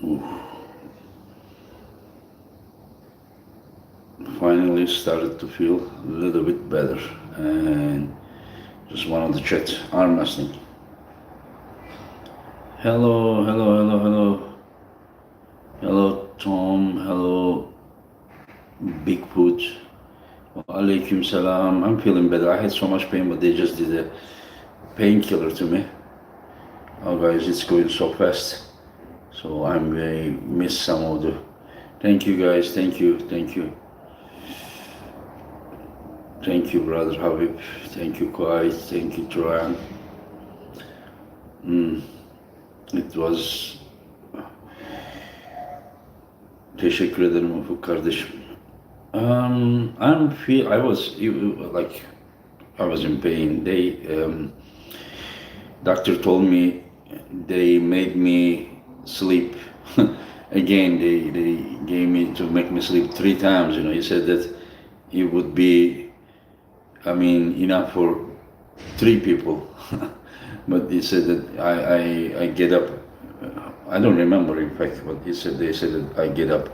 Ooh, finally started to feel a little bit better, and just wanted to check arm wrestling. Hello, hello, hello, hello. Hello, Tom. Hello, Bigfoot. Alaikum salam. I'm feeling better. I had so much pain, but they just did a painkiller to me. Oh, guys, it's going so fast. So I may miss some of the. Thank you, guys. Thank you. Thank you. Thank you, brother Habib. Thank you, Kuwait. Thank you, Troyan. It was. Teşekkür ederim Ufuk kardeşim. I was like I was in pain. Doctor told me they made me sleep again. They gave me to make me sleep 3 times. He said that it would be, enough for 3 people. But he said that I get up. I don't remember in fact, but they said that I get up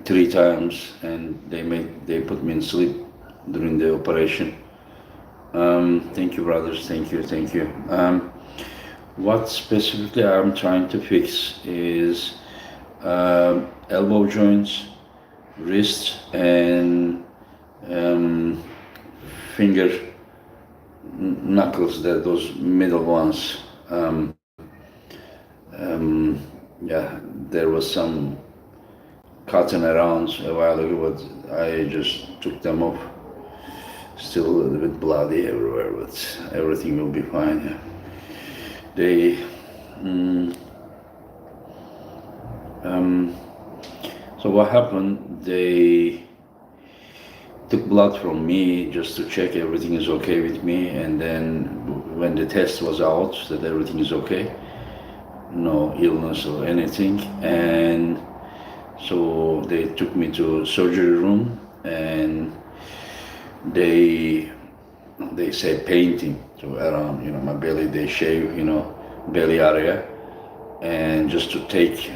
3 times, and they put me in sleep during the operation. Thank you, brothers. Thank you. What specifically I'm trying to fix is elbow joints, wrist, and finger knuckles. Those middle ones. Yeah, there was some cotton around a while ago, but I just took them off. Still a little bit bloody everywhere, but everything will be fine. Yeah. So what happened? They took blood from me just to check everything is okay with me, and then when the test was out that everything is okay, no illness or anything, and so they took me to surgery room, and they say painting, so around my belly they shave belly area, and just to take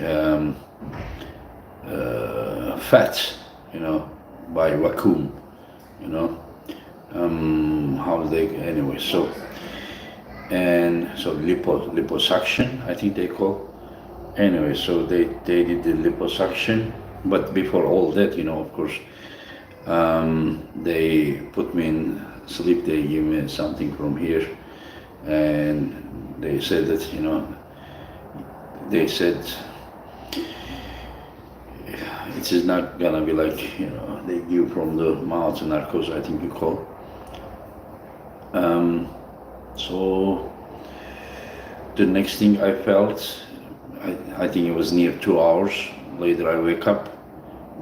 fat by vacuum, how they anyway. So liposuction, I think they call. Anyway, so they did the liposuction, but before all that, of course, they put me in sleep. They give me something from here, and they said that they said it is not gonna be like they give from the mouth narcos, I think you call. So the next thing I felt, I think it was near 2 hours later I wake up,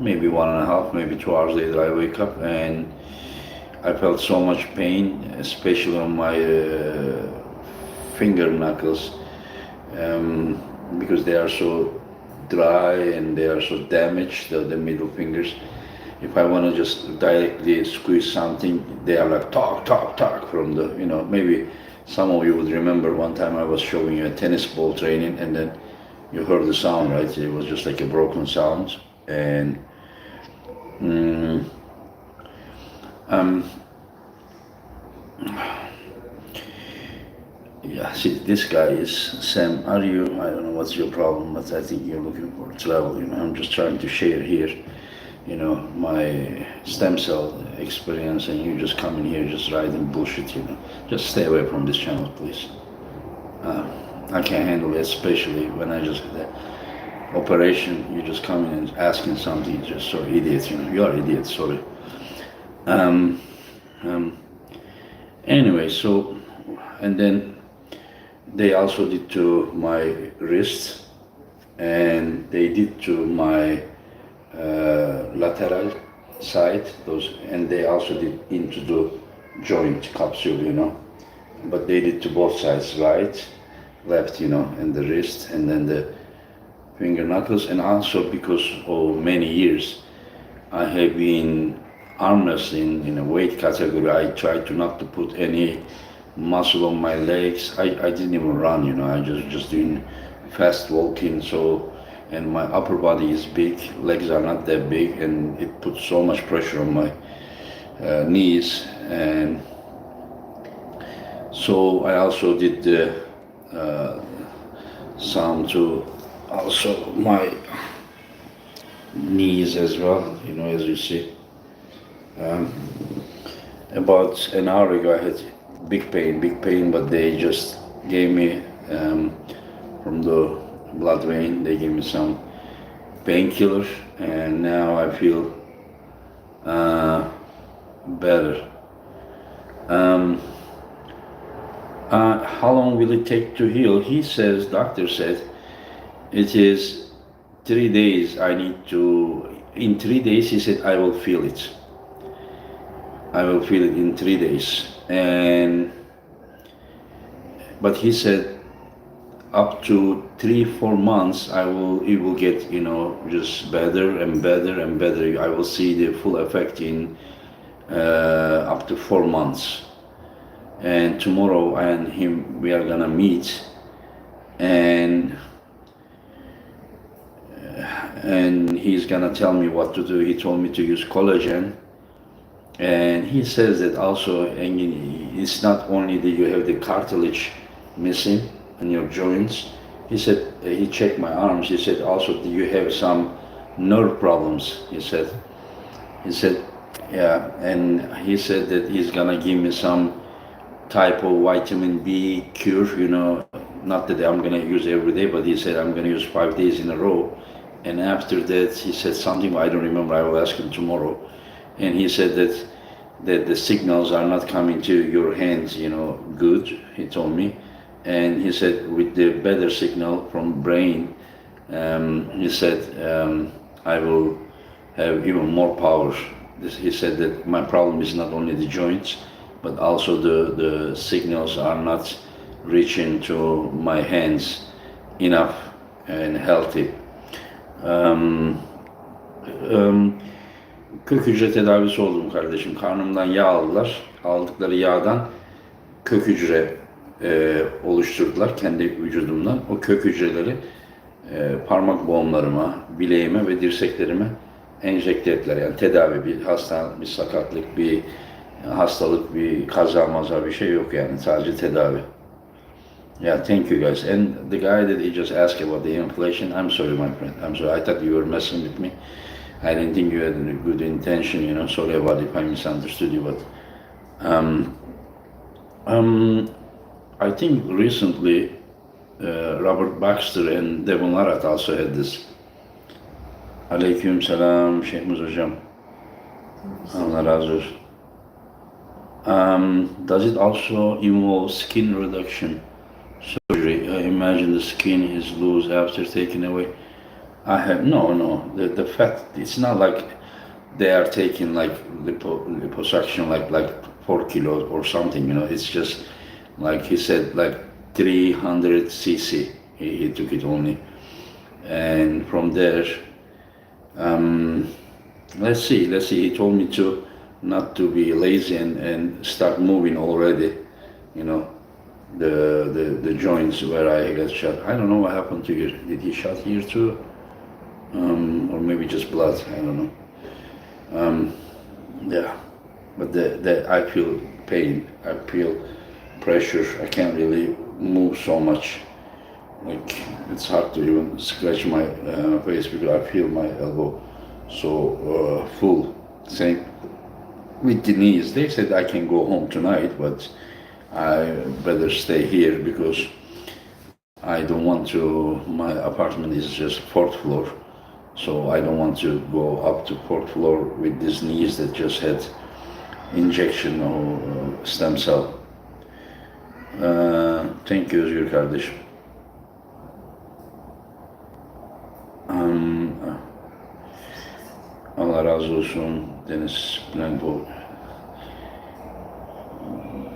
maybe 1.5, maybe 2 hours later I wake up, and I felt so much pain, especially on my finger knuckles, because they are so dry and they are so damaged, the middle fingers. If I want to just directly squeeze something, they are like talk from the, maybe some of you would remember one time I was showing you a tennis ball training, and then you heard the sound, right? It was just like a broken sound. And yeah, see, this guy is Sam. I don't know what's your problem, but I think you're looking for travel. I'm just trying to share here, my stem cell experience, and you just come in here just writing bullshit. Just stay away from this channel, please. I can't handle it, especially when I just the operation. You just come in and asking something. Just so idiot. You are idiot. Sorry. Anyway, so and then they also did to my wrist, and they did to my lateral side, and they also did into the joint capsule, but they did to both sides, right, left, and the wrist, and then the finger knuckles. And also because of many years I have been arm wrestling in a weight category, I try to not to put any muscle on my legs. I didn't even run, I just doing fast walking. So, and my upper body is big, legs are not that big, and it puts so much pressure on my knees. And so I also did some to also my knees as well, as you see. About an hour ago I had big pain, but they just gave me from the blood vein, they gave me some painkillers, and now I feel better. How long will it take to heal? He says, doctor said, it is 3 days. In 3 days, he said, I will feel it. I will feel it in 3 days. But he said, up to 3-4 months, it will get, just better and better and better. I will see the full effect in up to 4 months. And tomorrow I and him, we are gonna meet, and he's gonna tell me what to do. He told me to use collagen, and he says that also, and it's not only that you have the cartilage missing in your joints. He said, he checked my arms. He said also, do you have some nerve problems? He said, yeah, and he said that he's gonna give me some type of vitamin B cure, not that I'm gonna use every day, but he said I'm gonna use 5 days in a row. And after that, he said something, I don't remember, I will ask him tomorrow. And he said that the signals are not coming to your hands, good, he told me. And he said with the better signal from brain, he said I will have even more power. He said that my problem is not only the joints, but also the signals are not reaching to my hands enough and healthy. Kök hücre tedavisi oldum kardeşim. Karnımdan yağ aldılar. Aldıkları yağdan kök hücre oluşturdular kendi vücudumdan. O kök hücreleri parmak boğumlarıma, bileğime ve dirseklerime enjekte ettiler. Yani tedavi, bir sakatlık, bir hastalık, bir kaza maza bir şey yok yani. Sadece tedavi. Yeah, thank you guys. And the guy that he just asked about the inflation, I'm sorry my friend. I'm sorry. I thought you were messing with me. I didn't think you had a good intention, Sorry about if I misunderstood you, but I think recently Robert Baxter and Devon Larratt also had this. Aleyküm selam Şeyhimiz hocam. Allah razı olsun. Does it also involve skin reduction surgery? I imagine the skin is loose after taken away. No. The fat, it's not like they are taking like liposuction like 4 kilos or something, It's just like he said, like 300 cc. He took it only, and from there, let's see. He told me not to be lazy and start moving already, the joints where I got shot. I don't know what happened to you. Did he shot here too? Or maybe just blood, I don't know. Yeah, but I feel pain, I feel pressure. I can't really move so much. Like, it's hard to even scratch my face because I feel my elbow so full. Same with the knees. They said I can go home tonight, but I better stay here because I don't want to, my apartment is just 4th floor. So I don't want to go up to 4th floor with these knees that just had injection or stem cell. Thank you Özgür kardeşim. Allah razı olsun Deniz Blanco.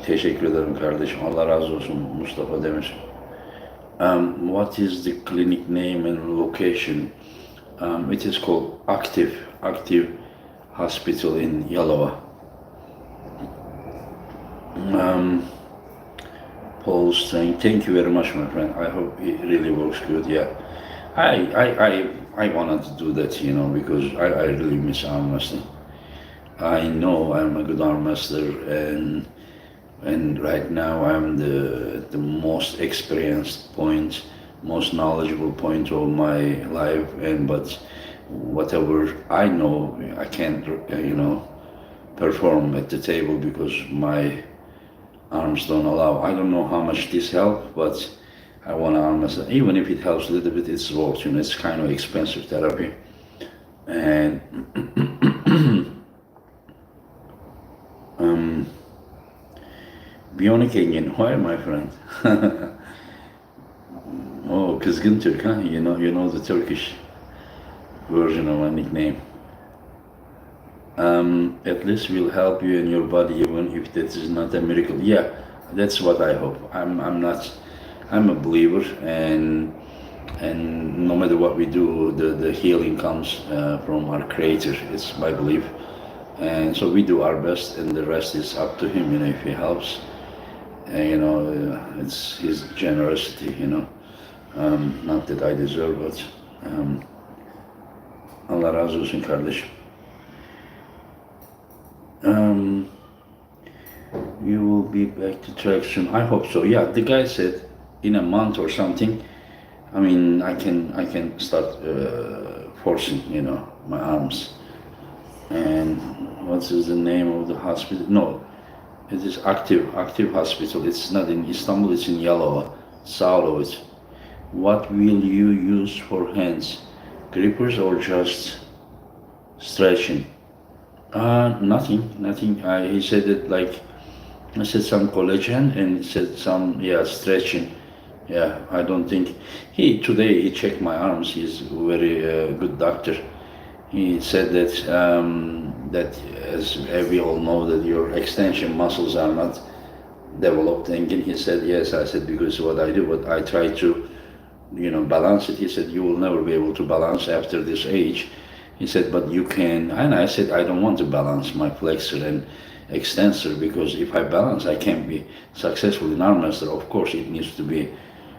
Teşekkür ederim kardeşim. Allah razı olsun Mustafa Demir. What is the clinic name and location? It is called Active Hospital in Yalova. Paul strength. Thank you very much, my friend. I hope it really works good. Yeah, I wanted to do that, because I really miss arm wrestling. I know I'm a good arm wrestler, and right now I'm the most experienced point, most knowledgeable point of my life. But whatever I know, I can't, perform at the table because my arms don't allow. I don't know how much this helps, but I want to arm wrestle. Even if it helps a little bit, it's worth. It's kind of expensive therapy, and Bionic Engin, why, my friend? Oh, Kızgın Türk, huh? You know the Turkish version of my nickname. At least will help you in your body, even if that is not a miracle. Yeah, that's what I hope. I'm a believer, and no matter what we do, the healing comes from our Creator. It's my belief, and so we do our best, and the rest is up to Him. If He helps, it's His generosity. Not that I deserve, but Allah razı olsun kardeşim. You will be back to track soon. I hope so. Yeah, the guy said in a month or something. I mean, I can start forcing, my arms. And what is the name of the hospital? No, it is active hospital. It's not in Istanbul. It's in Yalova, south of it. What will you use for hands? Grippers or just stretching? Nothing. He said that I said some collagen and he said some, stretching. Yeah, I don't think, today he checked my arms. He's a very good doctor. He said that as we all know that your extension muscles are not developed. And he said, yes. I said, because what I do, but I try to, balance it. He said, you will never be able to balance after this age. He said, but you can, and I said, I don't want to balance my flexor and extensor, because if I balance, I can't be successful in arm wrestling. Of course, it needs to be,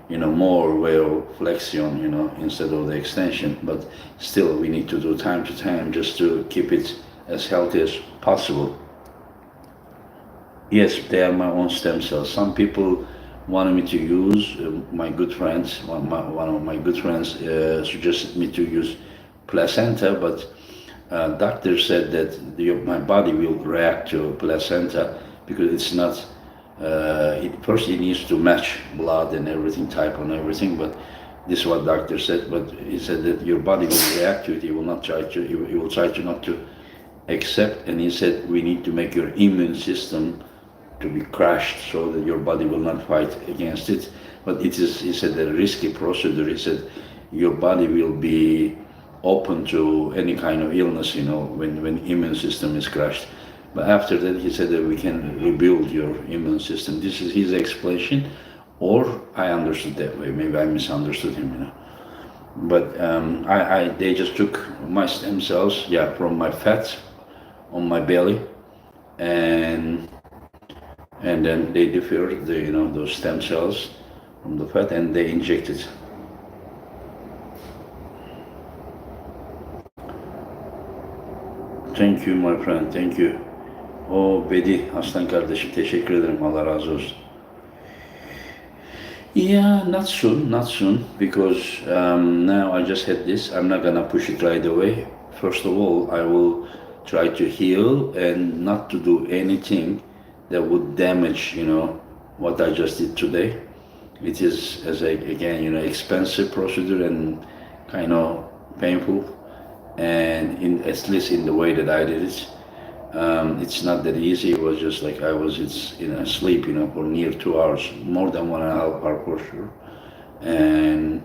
more way of flexion, instead of the extension. But still, we need to do time to time just to keep it as healthy as possible. Yes, they are my own stem cells. Some people wanted me to use, my good friends, one of my good friends suggested me to use placenta, but doctor said that my body will react to placenta because it's not, first it needs to match blood and everything, type and everything, but this is what doctor said, but he said that your body will react to it, he will try to not to accept, and he said we need to make your immune system to be crushed so that your body will not fight against it. But it is, he said, a risky procedure. He said your body will be open to any kind of illness, when immune system is crushed. But after that, he said that we can rebuild your immune system. This is his explanation, or I understood that way. Maybe I misunderstood him, But they just took my stem cells, from my fat on my belly, and then they differed those stem cells from the fat, and they injected. Thank you, my friend. Thank you. Bedi, aslan kardeşim, teşekkür ederim. Allah razı olsun. Yeah, not soon, because now I just had this. I'm not gonna push it right away. First of all, I will try to heal and not to do anything that would damage, what I just did today. It is, again, expensive procedure and kind of painful, and at least in the way that I did it. It's not that easy. It was just like I was asleep, for near 2 hours, more than 1.5 hours for sure. And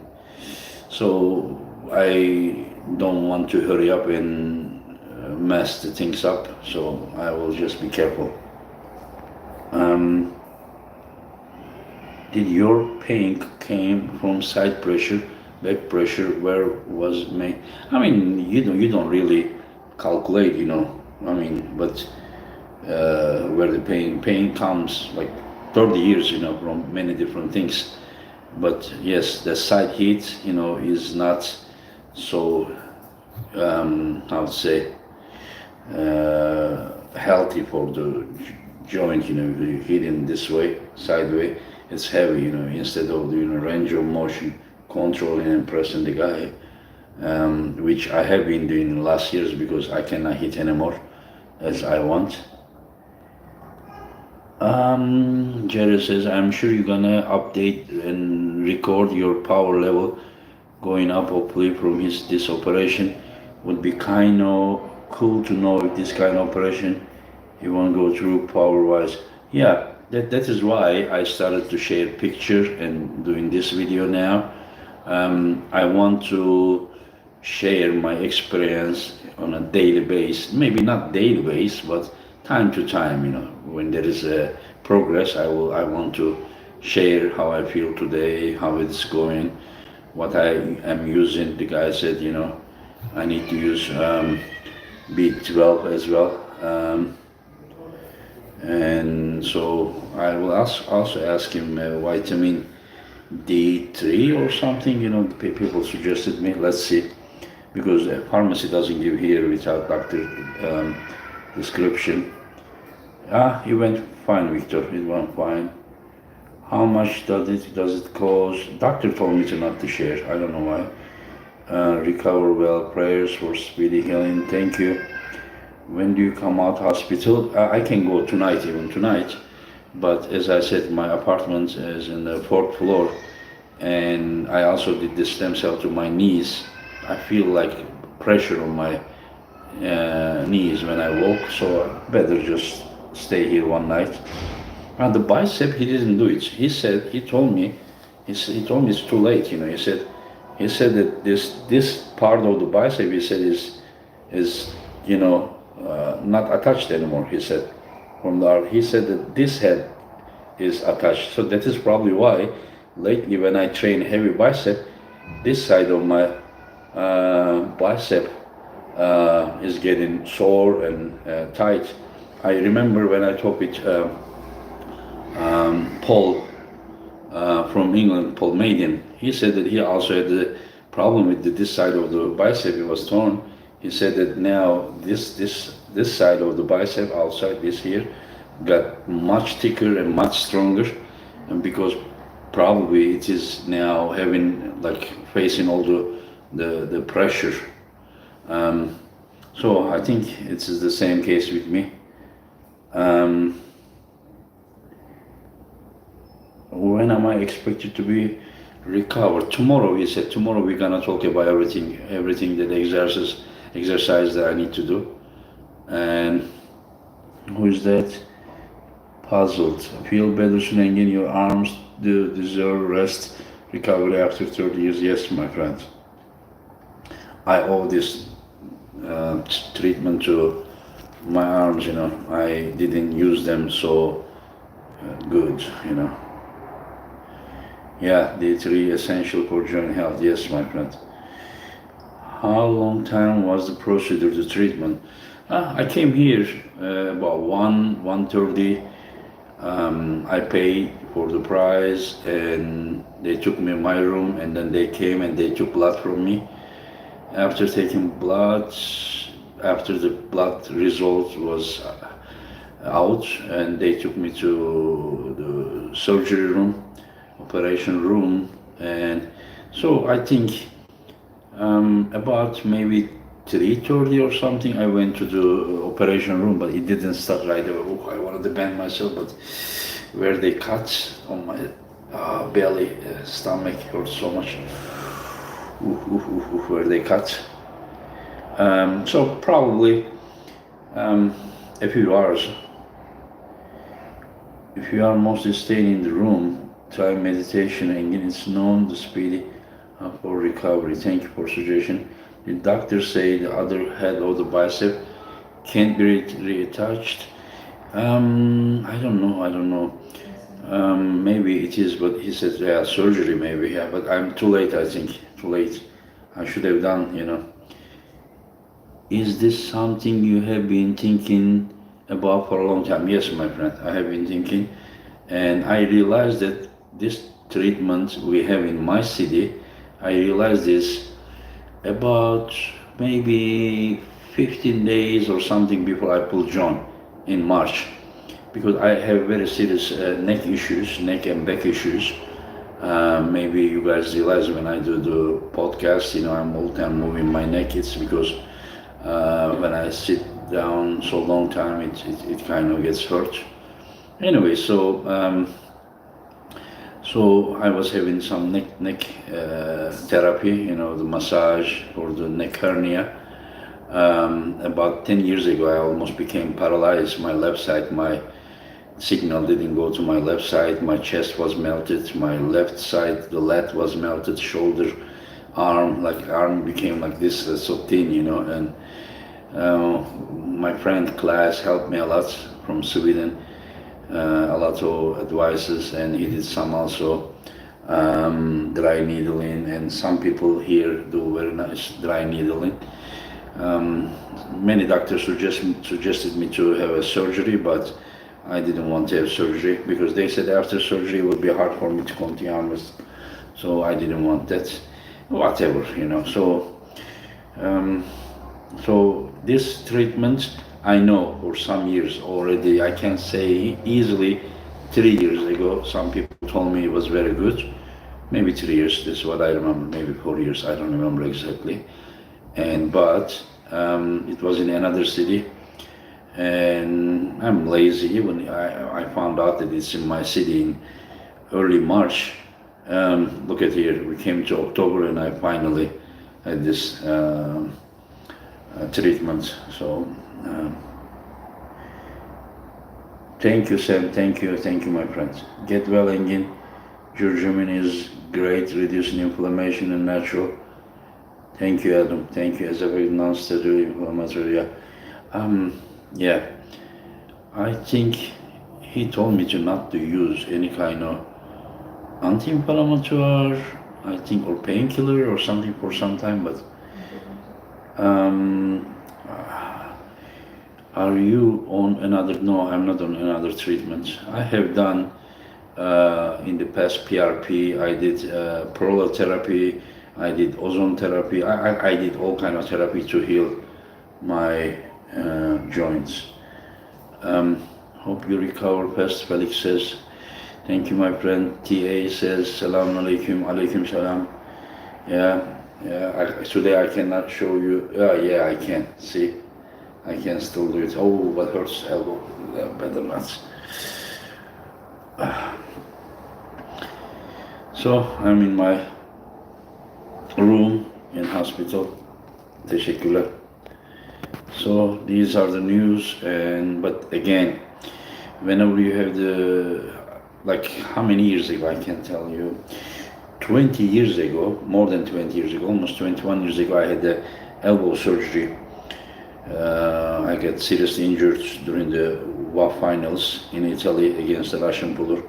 so I don't want to hurry up and mess the things up, so I will just be careful. Did your pain came from side pressure, back pressure? Where was made? I mean, you don't really calculate, but where the pain comes, like 30 years, from many different things. But yes, the side heat, is not so, how to say, healthy for the joint, you hit in this way, sideway, it's heavy, instead of doing a range of motion, controlling and pressing the guy, which I have been doing in the last years because I cannot hit anymore as I want. Jerry says, I'm sure you're gonna update and record your power level going up, hopefully from this operation. Would be kind of cool to know if this kind of operation you won't go through power wise. Yeah, that is why I started to share picture and doing this video now. I want to share my experience on a daily basis, maybe not daily basis, but time to time, when there is a progress, I want to share how I feel today, how it's going, what I am using. The guy said, I need to use B12 as well, and so I will also ask him vitamin D3 or something. People suggested me. Let's see, because the pharmacy doesn't give here without doctor description. It went fine, Victor. It went fine. How much does it cost? Doctor told me to not to share. I don't know why. Recover well. Prayers for speedy healing. Thank you. When do you come out hospital? I can go tonight, even tonight. But as I said, my apartment is in the 4th floor, and I also did the stem cell to my knees. I feel like pressure on my knees when I walk, so I better just stay here one night. And the bicep, he didn't do it. He told me it's too late. He said that this part of the bicep, he said, is not attached anymore. He said he said that this head is attached. So that is probably why lately when I train heavy bicep, this side of my bicep is getting sore and tight. I remember when I talked with Paul from England, Paul Maiden. He said that he also had the problem with this side of the bicep. It was torn. He said that now this side of the bicep, outside this here, got much thicker and much stronger, and because probably it is now having facing all the pressure. So I think it is the same case with me. When am I expected to be recovered? Tomorrow, he said. Tomorrow we're gonna talk about everything that exercise that I need to do. And who is that? Puzzled. Feel better soon again. Your arms deserve rest, recovery after 30 years. Yes, my friend. I owe this treatment to my arms. I didn't use them so good. Yeah, D3 essential for joint health. Yes, my friend. How long time was the procedure, the treatment? I came here about 1:30. I paid for the price, and they took me in my room, and then they came and they took blood from me. After taking blood, after the blood result was out, and they took me to the surgery room, operation room, and so I think about maybe 3:30 or something, I went to the operation room, but it didn't start right away. Oh, I wanted to bend myself, but where they cut on my belly, stomach hurt so much. Where they cut. So probably a few hours. If you are mostly staying in the room, try meditation. Again, it's known the speedy for recovery. Thank you for suggestion. The doctors say the other head of the bicep can't be reattached. I don't know. Maybe it is, but he said, yeah, surgery maybe, yeah, but I'm too late, I think, too late. I should have done, Is this something you have been thinking about for a long time? Yes, my friend, I have been thinking, And I realized that this treatment we have in my city, I realized this about maybe 15 days or something before I pulled John in March, because I have very serious neck issues, neck and back issues. Maybe you guys realize when I do the podcast, I'm all time moving my neck. It's because when I sit down so long time, it kind of gets hurt. Anyway, so I was having some neck therapy, the massage for the neck hernia. About 10 years ago, I almost became paralyzed. My left side, my signal didn't go to my left side. My chest was melted. My left side, the lat was melted. Shoulder, arm became like this, so thin, And my friend Class helped me a lot from Sweden. A lot of advices, and he did some also dry needling, and some people here do very nice dry needling. Many doctors suggested me to have a surgery, but I didn't want to have surgery because they said after surgery it would be hard for me to continue armrest. So I didn't want that. Whatever, So this treatment, I know for some years already. I can say easily 3 years ago. Some people told me it was very good. Maybe 3 years. This is what I remember. Maybe 4 years. I don't remember exactly. But it was in another city, and I'm lazy. When I found out that it's in my city in early March, look at here, we came to October and I finally had this treatment. So thank you, Sam. Thank you, my friends. Get well, Engin. Curcumin is great, reducing inflammation and natural. Thank you, Adam. Thank you. As a very non-steroidal inflammatory. Yeah. I think he told me to not to use any kind of anti-inflammatory, I think, or painkiller or something for some time. But are you on another? No, I'm not on another treatment. I have done in the past PRP. I did prolotherapy. I did ozone therapy. I did all kind of therapy to heal my joints. Hope you recover fast. Felix says, thank you, my friend. TA says, Selamun Aleyküm. Aleyküm Salam. Yeah. Today I cannot show you. Yeah, I can. See, I can still do it. Oh, but hurts elbow. Better not. So I'm in my room in hospital. Teşekkürler. So these are the news, but again, whenever you have how many years ago, I can't tell you, 20 years ago, more than 20 years ago, almost 21 years ago, I had the elbow surgery. I got seriously injured during the WAF finals in Italy against the Russian puller,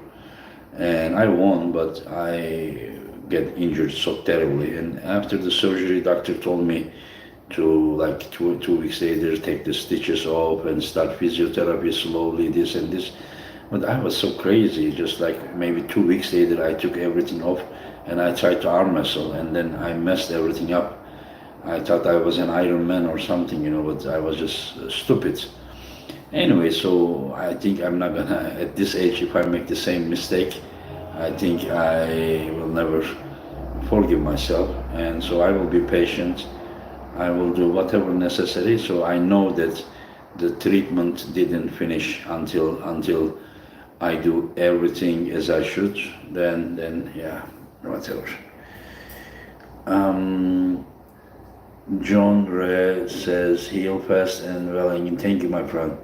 and I won, but I get injured so terribly. And after the surgery, doctor told me to two weeks later take the stitches off and start physiotherapy slowly, this and this. But I was so crazy, just like maybe 2 weeks later I took everything off and I tried to arm wrestle, and then I messed everything up. I thought I was an Iron Man or something, but I was just stupid. Anyway, so I think I'm not gonna, at this age, if I make the same mistake, I think I will never forgive myself, and so I will be patient. I will do whatever necessary, so I know that the treatment didn't finish until I do everything as I should. Then yeah, whatever. John Ray says, heal fast and well, and thank you, my friend.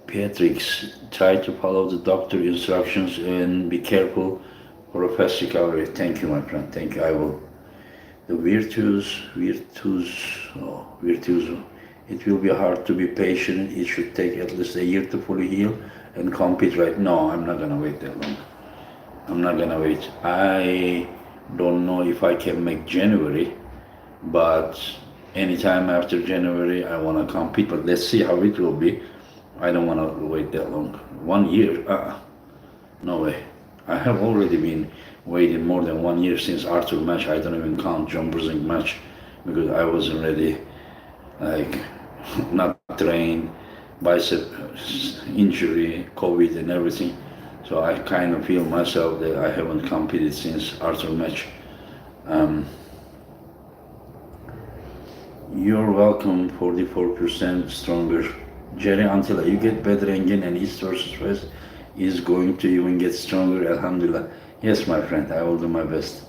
Pietrix, try to follow the doctor instructions and be careful for a fast recovery. Thank you, my friend. Thank you. I will. The virtuoso. It will be hard to be patient. It should take at least a year to fully heal and compete right. No, I'm not gonna wait that long. I'm not gonna wait. I don't know if I can make January, but anytime after January I wanna compete. But let's see how it will be. I don't want to wait that long. 1 year? No way. I have already been waiting more than 1 year since Arthur match. I don't even count John Brzezinski match because I wasn't ready. Like, not trained, bicep injury, COVID, and everything. So I kind of feel myself that I haven't competed since Arthur match. You're welcome. 44% stronger. Jerry, until you get better again and East versus West is going to even get stronger, alhamdulillah. Yes, my friend, I will do my best.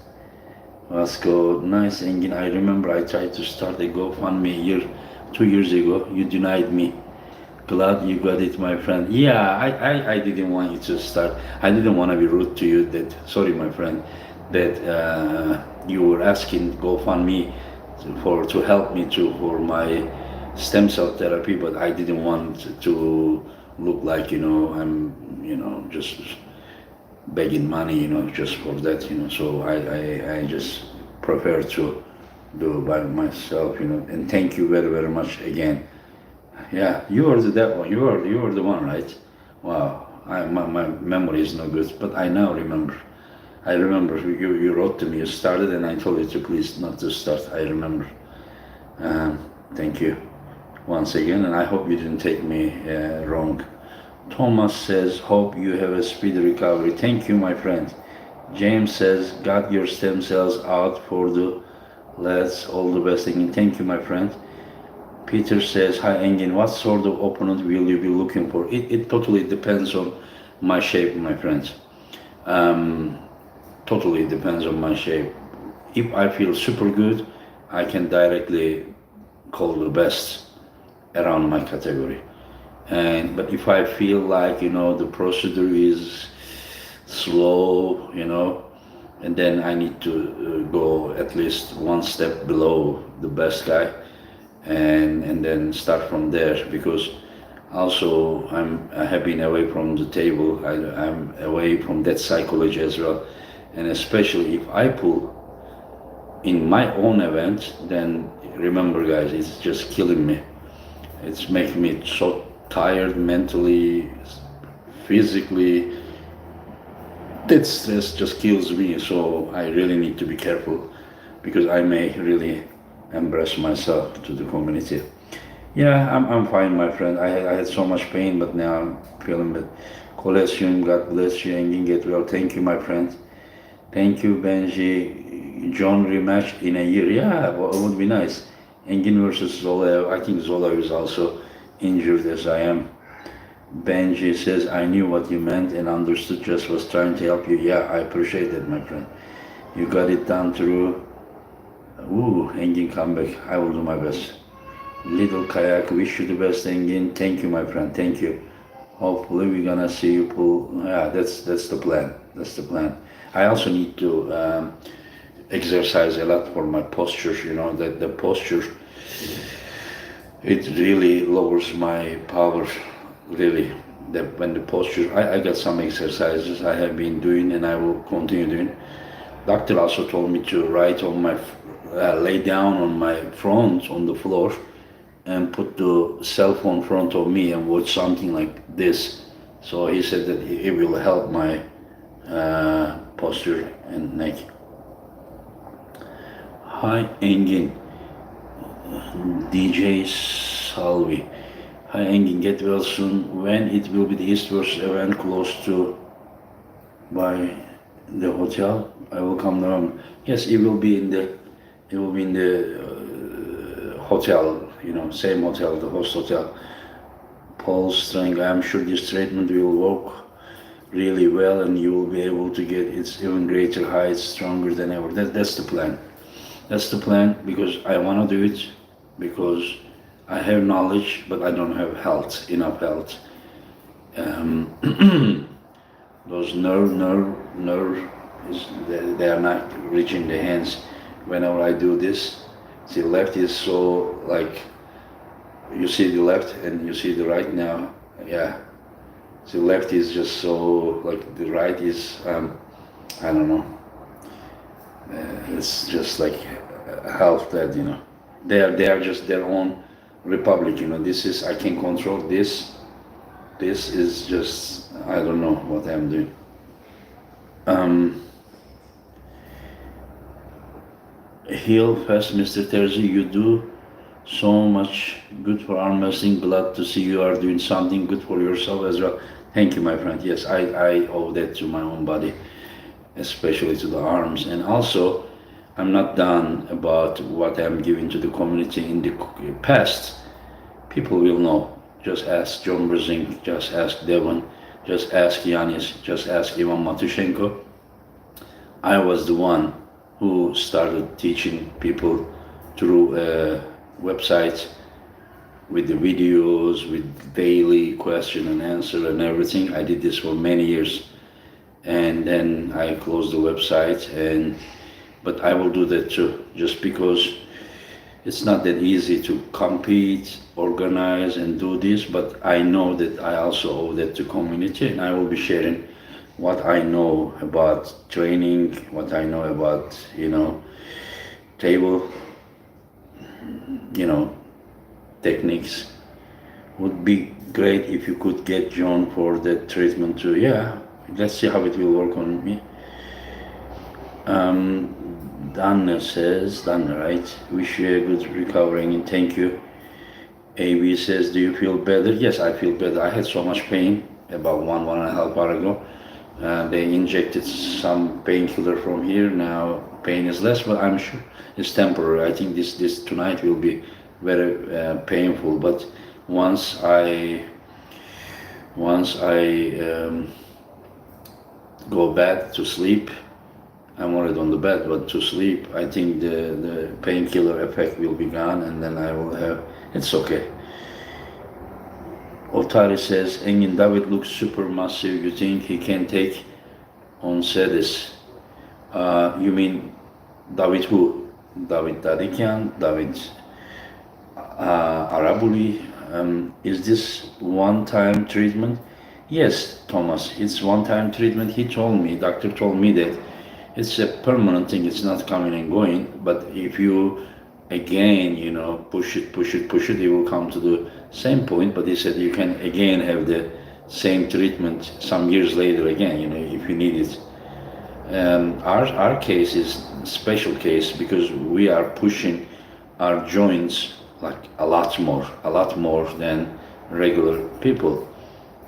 Let's go. Nice, Engin. I remember I tried to start a GoFundMe 2 years ago. You denied me. Glad you got it, my friend. Yeah, I didn't want you to start. I didn't want to be rude to you. Sorry, my friend, that you were asking GoFundMe to help me for my stem cell therapy, but I didn't want to look like, I'm, just begging money, just for that, so I just prefer to do it by myself, and thank you very, very much again. Yeah, you are that one, you are the one, right? Wow, my memory is no good, but I now remember. I remember you wrote to me, you started, and I told you to please not to start. I remember. Thank you once again, and I hope you didn't take me wrong. Thomas says, hope you have a speedy recovery. Thank you, my friend. James says, got your stem cells out for the lads. All the best again. Thank you, my friend. Peter says, hi, Engin. What sort of opponent will you be looking for? It totally depends on my shape, my friends. Totally depends on my shape. If I feel super good, I can directly call the best around my category. But if I feel like, the procedure is slow, and then I need to go at least one step below the best guy and then start from there, because also I have been away from the table. I'm away from that psychology as well. And especially if I pull in my own event, then remember, guys, it's just killing me. It's making me so tired mentally, physically. That stress just kills me. So I really need to be careful, because I may really embrace myself to the community. Yeah, I'm fine, my friend. I had so much pain, but now I'm feeling it. Collection, God bless you, and get well. Thank you, my friend. Thank you, Benji. John rematch in a year. Yeah, it would be nice. Engin versus Zola. I think Zola is also injured as I am. Benji says, I knew what you meant and understood, just was trying to help you. Yeah, I appreciate that, my friend. You got it done through. Ooh, Engin comeback. I will do my best. Little Kayak, wish you the best, Engin. Thank you, my friend. Thank you. Hopefully we're gonna see you pull. Yeah, that's the plan. That's the plan. I also need to exercise a lot for my posture. That the posture, it really lowers my power. Really, that when the posture, I got some exercises I have been doing and I will continue doing. Doctor also told me to write on my, lay down on my front on the floor and put the cell phone in front of me and watch something like this. So he said that it will help my posture and neck. Hi, Engin. DJ Salvi. Hi, Engin. Get well soon. When it will be the East versus event close to by the hotel, I will come down. Yes, it will be in the hotel, same hotel, the host hotel. Paul Strang, I'm sure this treatment will work really well and you will be able to get its even greater heights, stronger than ever. That's the plan. That's the plan, because I want to do it, because I have knowledge, but I don't have enough health. Those nerve, they are not reaching the hands whenever I do this. See, left is so like, you see the left and you see the right now. Yeah. The left is just so like, the right is, I don't know. It's just like half that, They are just their own republic, This is, I can control this, this is just, I don't know what I'm doing. Heal fast, Mr. Terzi. You do so much good for arm wrestling. Glad to see you are doing something good for yourself as well. Thank you, my friend. Yes, I owe that to my own body, especially to the arms. And also, I'm not done about what I'm giving to the community in the past. People will know. Just ask John Brzezinski, just ask Devon, just ask Yanis, just ask Ivan Matushenko. I was the one who started teaching people through a website with the videos, with daily question and answer and everything. I did this for many years, and then I closed the website. But I will do that too, just because it's not that easy to compete, organize, and do this. But I know that I also owe that to community, and I will be sharing what I know about training, what I know about, table, techniques. Would be great if you could get John for that treatment too. Yeah, let's see how it will work on me. Dana says, Dana, right? Wish you a good recovering and thank you. AB says, do you feel better? Yes, I feel better. I had so much pain about one and a half hour ago. They injected some painkiller from here. Now pain is less, but I'm sure it's temporary. I think this tonight will be very painful. But once I go back to sleep, I'm already on the bed, but to sleep, I think the painkiller effect will be gone, and then I will have. It's okay. Otari says, Engin David looks super massive. You think he can take on Sedis? You mean David who? David Dadikyan, David Arabuli. Is this one-time treatment? Yes, Thomas, it's one-time treatment. Doctor told me that it's a permanent thing. It's not coming and going. But if you again, push it, it will come to the same point. But he said you can again have the same treatment some years later again, if you need it. Our case is a special case because we are pushing our joints like a lot more than regular people.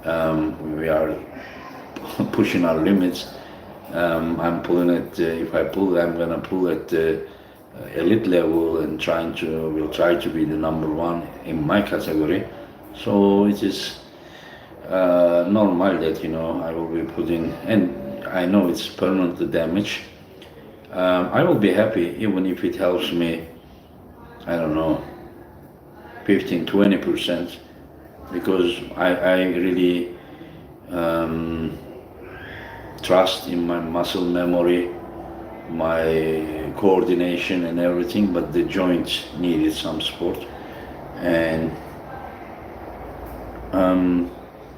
We are pushing our limits. I'm pulling it. If I pull, I'm gonna pull at elite level and will try to be the number one in my category. So it is normal that I will be putting, and I know it's permanent damage. I will be happy even if it helps me, I don't know, 15-20%, because I really trust in my muscle memory, my coordination and everything, but the joints needed some support. And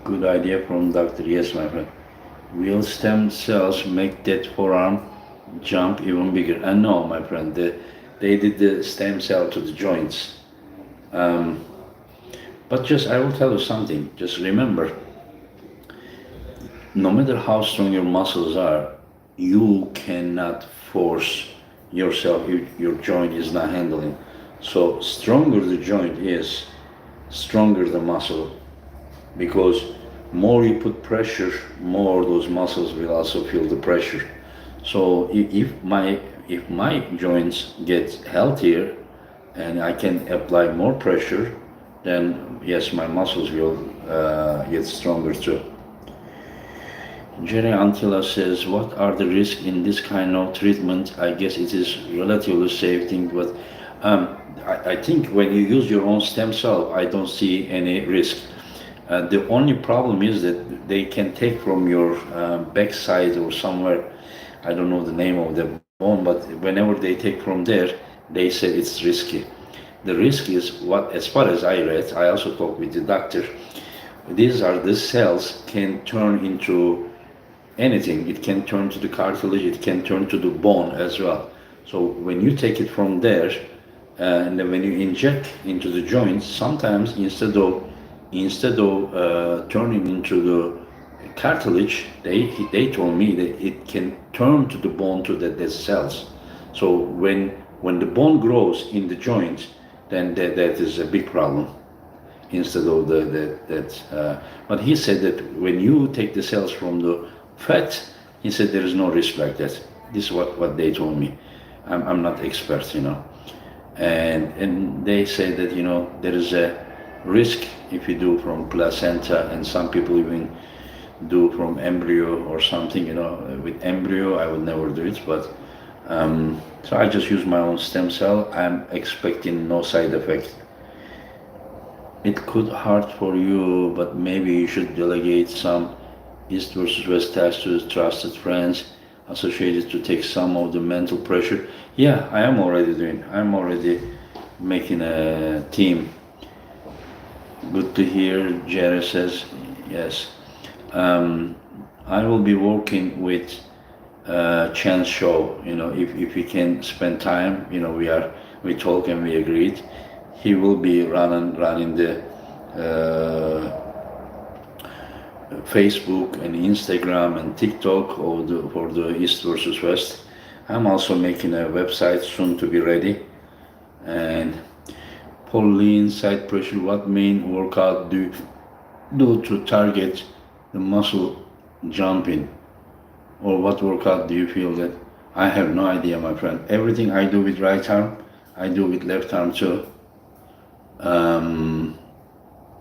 good idea from doctor. Yes, my friend. Will stem cells make that forearm jump even bigger? And no, my friend, they did the stem cell to the joints. But I will tell you something. Just remember, no matter how strong your muscles are, you cannot force yourself if your joint is not handling. So stronger the joint is, stronger the muscle, because more you put pressure, more those muscles will also feel the pressure. So if my joints get healthier and I can apply more pressure, then yes, my muscles will get stronger too. Jerry Antilla says, what are the risks in this kind of treatment? I guess it is relatively safe thing, but I think when you use your own stem cell, I don't see any risk. The only problem is that they can take from your backside or somewhere, I don't know the name of the bone, but whenever they take from there, they say it's risky. The risk is, as far as I read, I also talked with the doctor, the cells can turn into anything. It can turn to the cartilage, it can turn to the bone as well. So when you take it from there, and then when you inject into the joints, sometimes instead of instead of turning into the cartilage, they told me that it can turn to the bone to the cells. So when the bone grows in the joint, then that is a big problem. Instead of but he said that when you take the cells from the fat, he said there is no risk like that. This is what they told me. I'm not expert, and they say that there is a risk if you do from placenta, and some people even do from embryo or something. With embryo I would never do it, but so I just use my own stem cell. I'm expecting no side effect. It could hard for you, but maybe you should delegate some East versus West tasks to trusted friends associated to take some of the mental pressure. Yeah, I am already doing. I'm already making a team. Good to hear. Jerry says yes. I will be working with Chance Show. If we can spend time, we talk and we agreed. He will be running the Facebook and Instagram and TikTok for the East versus West. I'm also making a website soon to be ready. And Pauline, side pressure, what main workout do you do to target the muscle jumping? Or what workout do you feel that? I have no idea, my friend. Everything I do with right arm, I do with left arm too.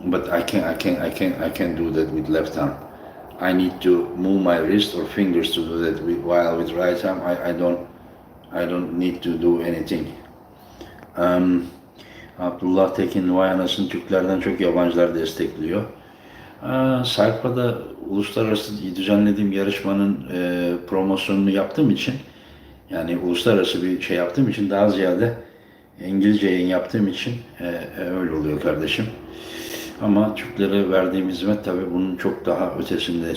But I can't do that with left arm. I need to move my wrist or fingers to do that. While with right arm, I don't need to do anything. Abdullah Tekin, vay anasını, Türklerden çok yabancılar destekliyor. Sayfada uluslararası düzenlediğim yarışmanın promosyonunu yaptığım için, yani uluslararası bir şey yaptığım için, daha ziyade İngilizce yayın yaptığım için öyle oluyor kardeşim. Ama Türklere verdiğim hizmet tabii bunun çok daha ötesinde.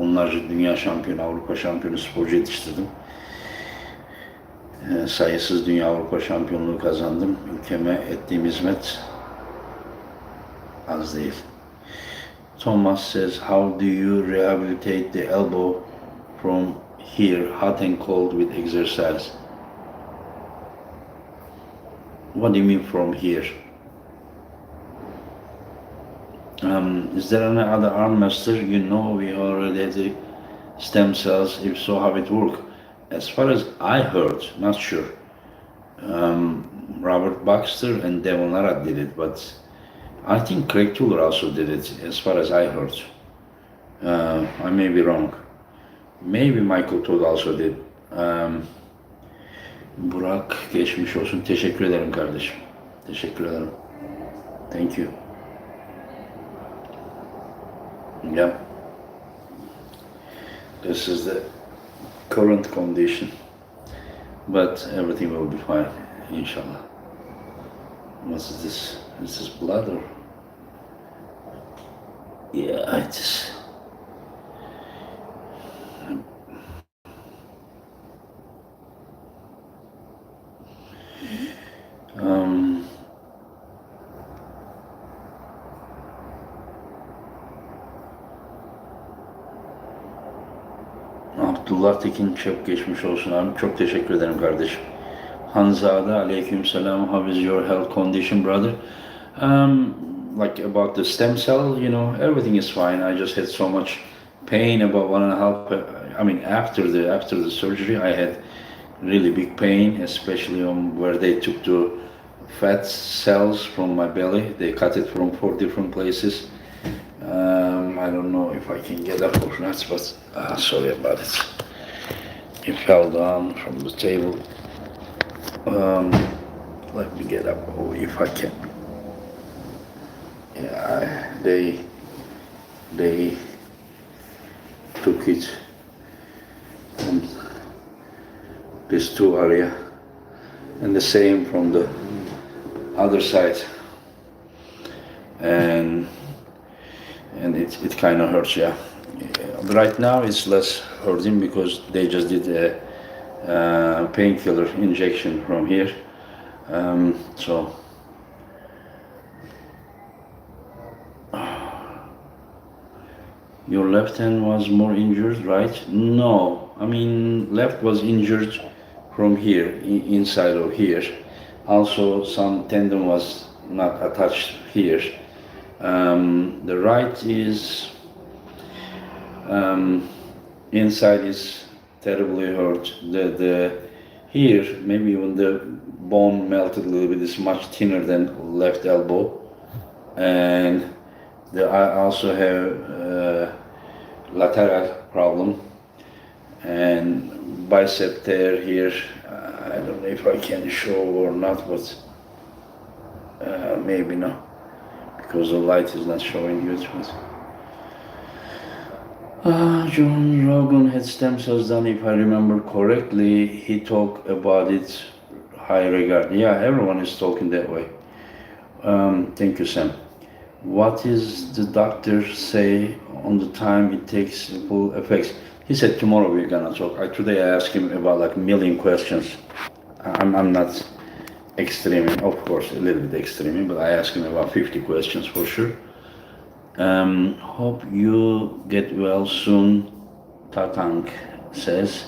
Onlarca dünya şampiyonu, Avrupa şampiyonu sporcu yetiştirdim. Sayısız dünya Avrupa şampiyonluğu kazandım. Ülkeme ettiğim hizmet az değil. Thomas says, how do you rehabilitate the elbow from here, hot and cold with exercise? What do you mean from here? Is there any other arm master? We already have the stem cells. If so, how it work? As far as I heard, not sure. Robert Baxter and Devon Lara did it, but I think Craig Tuller also did it, as far as I heard. I may be wrong. Maybe Michael Todd also did. Burak, geçmiş olsun. Teşekkür ederim kardeşim. Teşekkür ederim. Thank you. Yeah. This is the current condition. But everything will be fine, inshallah. What is this? Is this blood or? Yeah, it is. Abdullah Tekin, çok geçmiş olsun abi. Çok teşekkür ederim kardeşim. Hanzade, aleykümselam. How is your health condition, brother? Like about the stem cell, everything is fine. I just had so much pain about 1.5. I mean, after the surgery, I had really big pain, especially on where they took the fat cells from my belly. They cut it from 4 different places. I don't know if I can get up or not, but sorry about it. It fell down from the table. Let me get up, if I can. Yeah, they took it from this 2 area, and the same from the other side, and it kind of hurts, yeah. But right now it's less hurting because they just did a painkiller injection from here, so Your left hand was more injured, right? No, I mean left was injured from here, inside of here. Also, some tendon was not attached here. The right is inside is terribly hurt. The here maybe even the bone melted a little bit. It's much thinner than left elbow, and I also have lateral problem and bicep tear here. I don't know if I can show or not, but maybe no, because the light is not showing good. But John Rogan had stem cells done, if I remember correctly. He talked about it high regard. Yeah, everyone is talking that way. Thank you, Sam. What is the doctor say on the time it takes full effects? He said tomorrow we're gonna talk. Today I asked him about like million questions. I'm not extreme, of course, a little bit extreme, but I asked him about 50 questions for sure. Hope you get well soon, Tatang says.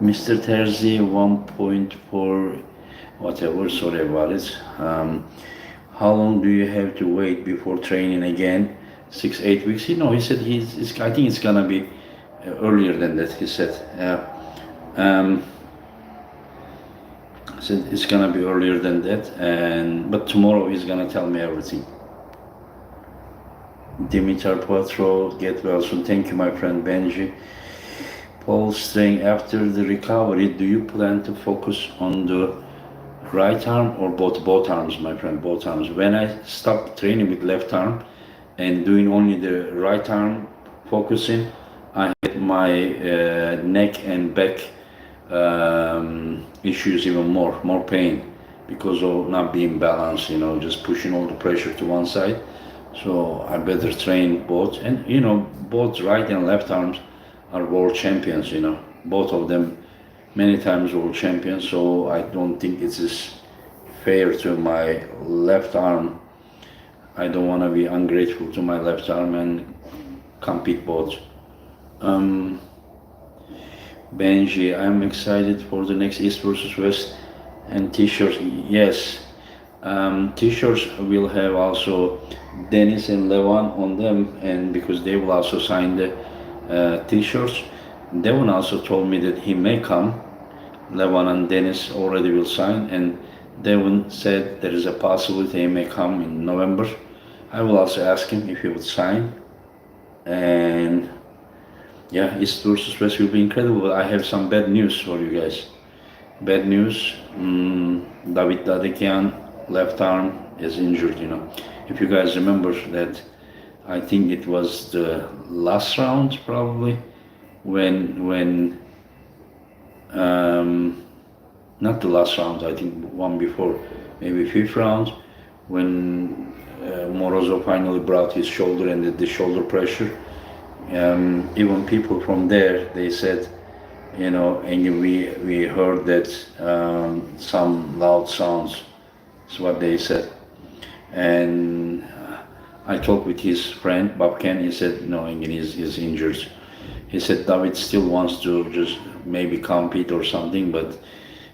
Mr. Terzi 1.4, whatever, sorry about it. How long do you have to wait before training again? 6-8 weeks? He said I think it's gonna be earlier than that, he said. Said it's gonna be earlier than that, but tomorrow he's gonna tell me everything. Dimitar Poitro, get well soon. Thank you, my friend Benji. Paul saying, after the recovery, do you plan to focus on the right arm or both arms, my friend, both arms? When I stopped training with left arm and doing only the right arm focusing, I had my neck and back issues even more pain because of not being balanced, just pushing all the pressure to one side. So I better train both, and both right and left arms are world champions, both of them many times world champions. So I don't think it is fair to my left arm. I don't want to be ungrateful to my left arm and compete both. Benji, I'm excited for the next East versus West and t-shirts. Yes, t-shirts will have also Dennis and Levan on them, and because they will also sign the t-shirts. Devon also told me that he may come. Levan and Dennis already will sign, and Devon said there is a possibility he may come in November. I will also ask him if he would sign. And yeah, East versus West will be incredible. But I have some bad news for you guys. Bad news, David Dadekian, left arm, is injured, If you guys remember that, I think it was the last round probably, when not the last round, I think one before, maybe fifth round, when Morozov finally brought his shoulder and the shoulder pressure. Even people from there, they said, and we heard that some loud sounds, is what they said. And I talked with his friend Bob Ken. He said no, Engin is injured. He said David still wants to just maybe compete or something, but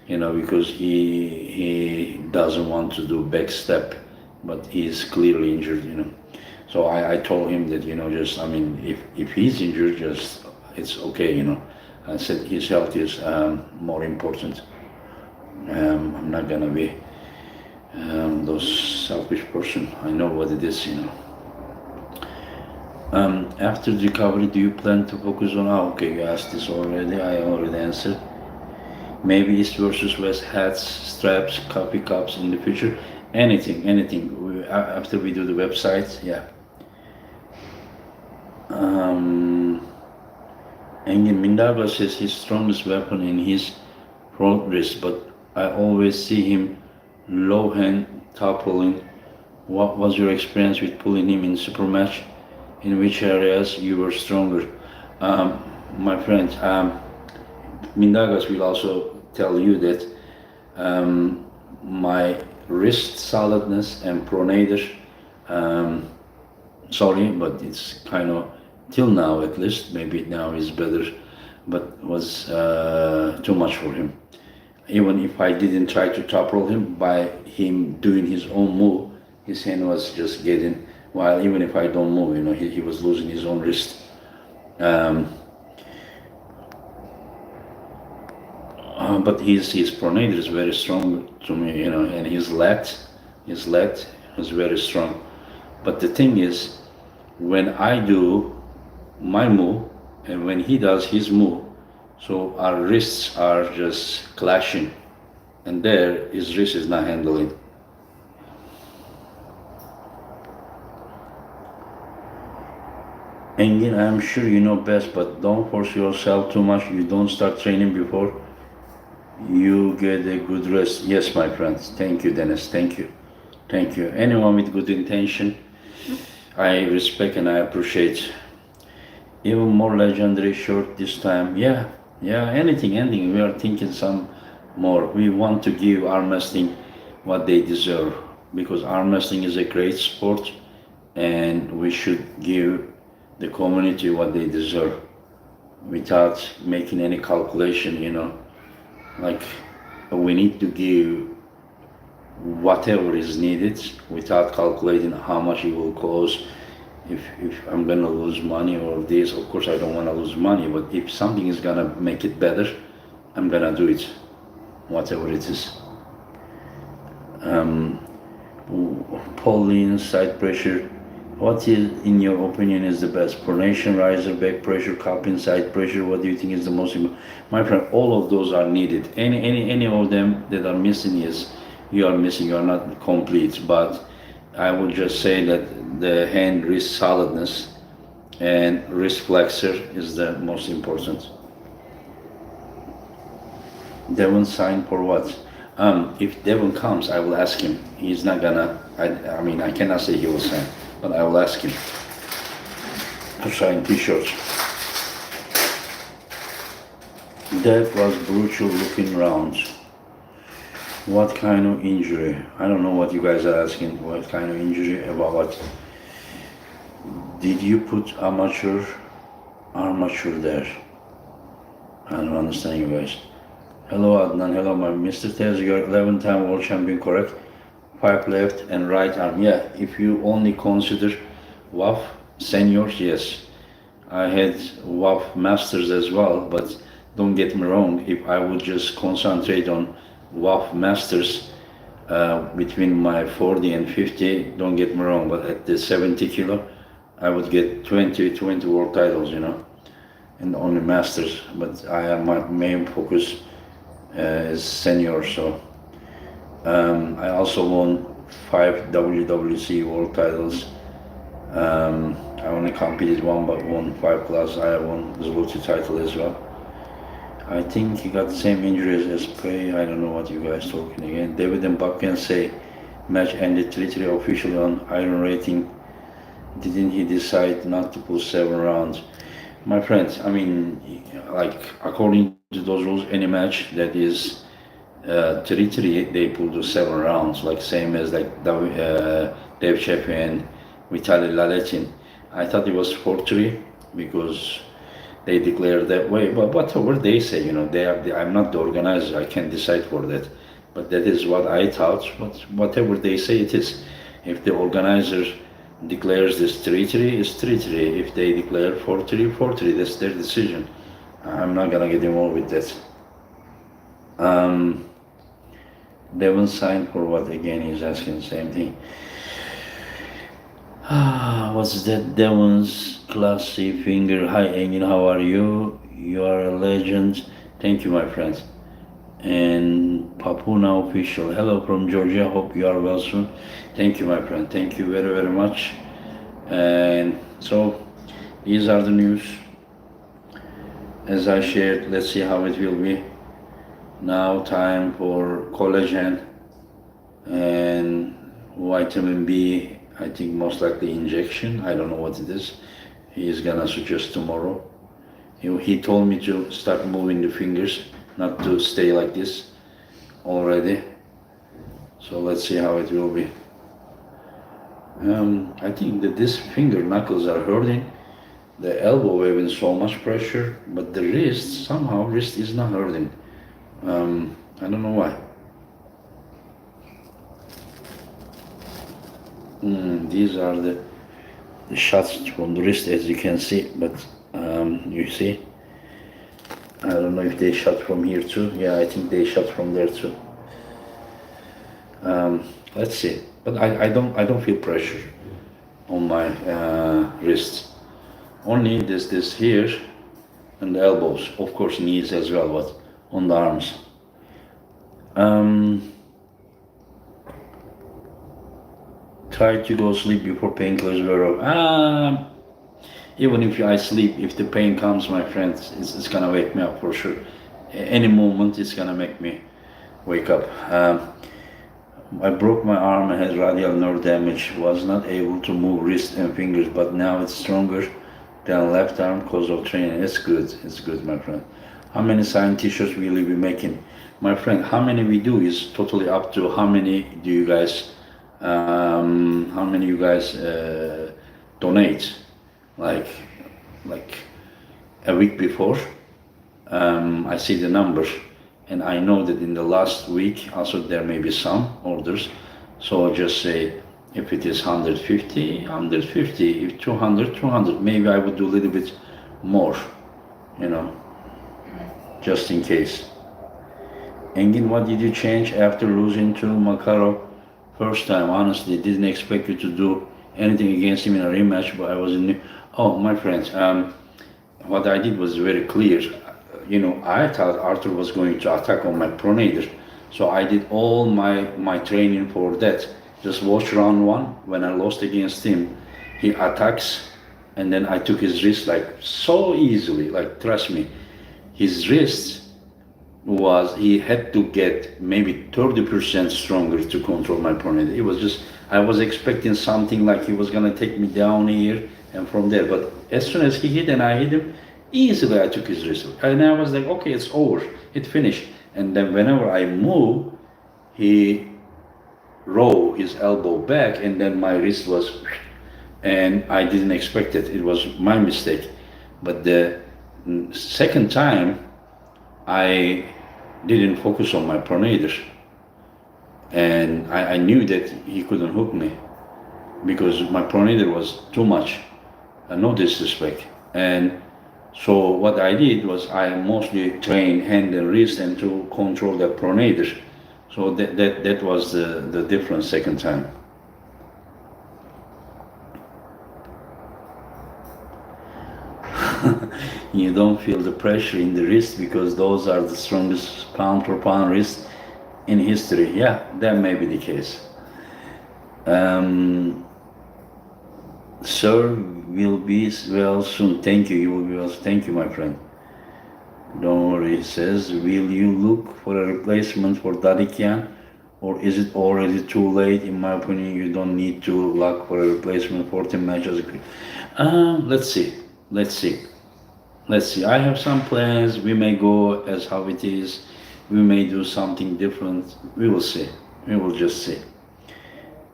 because he doesn't want to do back step, but he's clearly injured. So I told him that if he's injured, just it's okay. I said his health is more important. I'm not gonna be those selfish person. I know what it is. After the recovery, do you plan to focus on? Okay, you asked this already. I already answered. Maybe East versus West, hats, straps, coffee cups in the future. Anything. After we do the website, yeah. Engin Mindarba says his strongest weapon in his front wrist, but I always see him low hand top pulling. What was your experience with pulling him in super match? In which areas you were stronger? My friend, Mindagas will also tell you that my wrist solidness and pronator, sorry, but it's kind of till now at least. Maybe now is better, but was too much for him. Even if I didn't try to topple him, by him doing his own move, his hand was just getting, while even if I don't move, he was losing his own wrist. But his pronator is very strong to me, and his lat is very strong. But the thing is, when I do my move and when he does his move, so our wrists are just clashing, and there his wrist is not handling. Engin, I'm sure you know best, but don't force yourself too much. You don't start training before you get a good rest. Yes, my friends. Thank you, Dennis. Thank you. Thank you. Anyone with good intention, I respect and I appreciate. Even more legendary shirt this time. Yeah, anything. We are thinking some more. We want to give arm wrestling what they deserve, because arm wrestling is a great sport and we should give the community what they deserve without making any calculation, like we need to give whatever is needed without calculating how much it will cost. If I'm gonna lose money or this, of course I don't want to lose money, but if something is gonna make it better, I'm gonna do it, whatever it is. Pauline, side pressure. What is, in your opinion, is the best? Pronation, riser, back pressure, cupping, side pressure. What do you think is the most important? My friend, all of those are needed. Any of them that are missing is you are missing. You are not complete. But I would just say that the hand wrist solidness and wrist flexor is the most important. Devon sign for what? If Devon comes, I will ask him. He's not gonna. I cannot say he will sign. But I will ask him to sign t-shirts. That was brutal looking round. What kind of injury? I don't know what you guys are asking. What kind of injury? About what? Did you put armature there? I don't understand you guys. Hello Adnan, hello my Mr. Tez, you're 11-time world champion, correct? 5 left and right arm. Yeah, if you only consider WAF seniors, yes. I had WAF masters as well, but don't get me wrong, if I would just concentrate on WAF masters between my 40 and 50, don't get me wrong, but at the 70 kilo, I would get 20 world titles, and only masters. But my main focus is senior, so. I also won 5 WWC world titles. I only competed one, but won 5 plus. I won the Zloty title as well. I think he got the same injuries as Pei. I don't know what you guys talking again. David and Buck can say match ended 3-3 officially on iron rating. Didn't he decide not to pull 7 rounds? My friends, according to those rules, any match that is 3-3, they pull to 7 rounds, like same as Dave Chappie and Vitaly Laletin. I thought it was 4-3 because they declared that way, but whatever they say, I'm not the organizer, I can't decide for that. But that is what I thought, but whatever they say it is. If the organizer declares this 3-3, it's 3-3. If they declare 4-3, 4-3, that's their decision. I'm not gonna get involved with that. Devon signed for what again? He's asking the same thing. What's that? Devon's classy finger. Hi Engin, how are you? You are a legend. Thank you, my friends. And Papuna official. Hello from Georgia. Hope you are well soon. Thank you, my friend. Thank you very, very much. And so these are the news. As I shared, let's see how it will be. Now time for collagen and vitamin B, I think most likely injection. I don't know what it is. He's gonna suggest tomorrow. He told me to start moving the fingers, not to stay like this already. So let's see how it will be. I think that this finger knuckles are hurting the elbow having so much pressure, but the wrist, somehow wrist is not hurting. I don't know why. These are the shots from the wrist, as you can see, but you see, I don't know if they shot from here too. Yeah, I think they shot from there too. Let's see, but I don't feel pressure on my wrists. Only this here and the elbows, of course knees as well, but on the arms. Try to go sleep before painkillers wear off. Even if I sleep, if the pain comes, my friends, it's gonna wake me up for sure. Any moment, it's gonna make me wake up. I broke my arm and had radial nerve damage. Was not able to move wrist and fingers, but now it's stronger than left arm because of training. It's good, my friend. How many signed t-shirts will you be making? My friend, how many we do is totally up to how many do you guys, donate. Like a week before, I see the numbers, and I know that in the last week also there may be some orders. So just say if it is 150, 150, if 200, 200. Maybe I would do a little bit more, just in case. Engin, what did you change after losing to Makarov first time? Honestly, didn't expect you to do anything against him in a rematch, but I was in. Oh, my friends, what I did was very clear. I thought Arthur was going to attack on my pronator, so I did all my training for that. Just watch round one. When I lost against him, he attacks, and then I took his wrist like so easily. Like trust me, his wrist he had to get maybe 30% stronger to control my pronator. It was just I was expecting something like he was gonna take me down here and from there, but as soon as he hit and I hit him, easily I took his wrist. And I was like, okay, it's over, it finished. And then whenever I move, he roll his elbow back, and then my wrist was, and I didn't expect it. It was my mistake. But the second time, I didn't focus on my pronator, and I knew that he couldn't hook me because my pronator was too much. No disrespect. And so what I did was I mostly trained hand and wrist and to control the pronator. So that was the difference second time. You don't feel the pressure in the wrist because those are the strongest pound for pound wrists in history. Yeah, that may be the case. Sir will be well soon. Thank you. You will be well. Thank you, my friend. Don't worry. He says, will you look for a replacement for Dadikian, or is it already too late? In my opinion, you don't need to look for a replacement. 14 matches. Let's see. I have some plans. We may go as how it is. We may do something different. We will see. We will just see.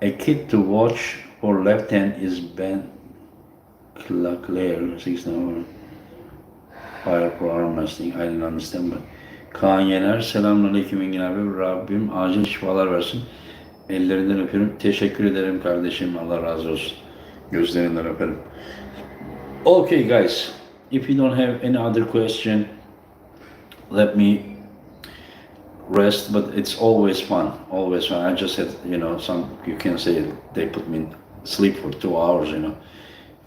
A kid to watch for left hand is Ben Claire 6 number. Fire for arm wrestling. I didn't understand but. Kaan Yener, selamünaleyküm Engin abi. Rabbim acil şifalar versin. Ellerinden öperim. Teşekkür ederim kardeşim. Allah razı olsun. Gözlerinden öperim. Okay guys, if you don't have any other question, let me rest, but it's always fun. I just had, you can say they put me in sleep for 2 hours, You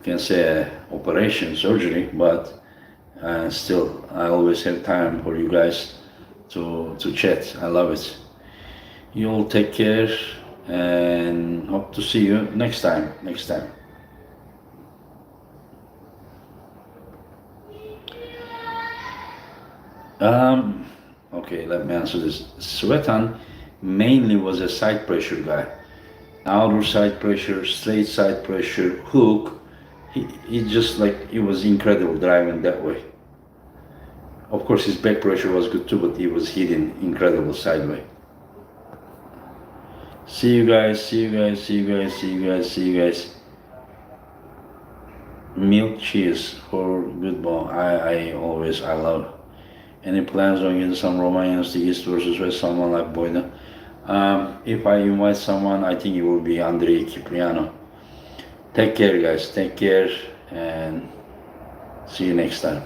can say operation, surgery, but still, I always have time for you guys to chat. I love it. You all take care and hope to see you next time. Okay, let me answer this. Svetan mainly was a side pressure guy. Outer side pressure, straight side pressure, hook. He just he was incredible driving that way. Of course, his back pressure was good too, but he was hitting incredible sideway. See you guys. milk cheese for good bone. I love. Any plans on getting some romance, the East versus West, someone like Boyna? If I invite someone, I think it will be Andrei Cipriano. Take care, guys. Take care, and see you next time.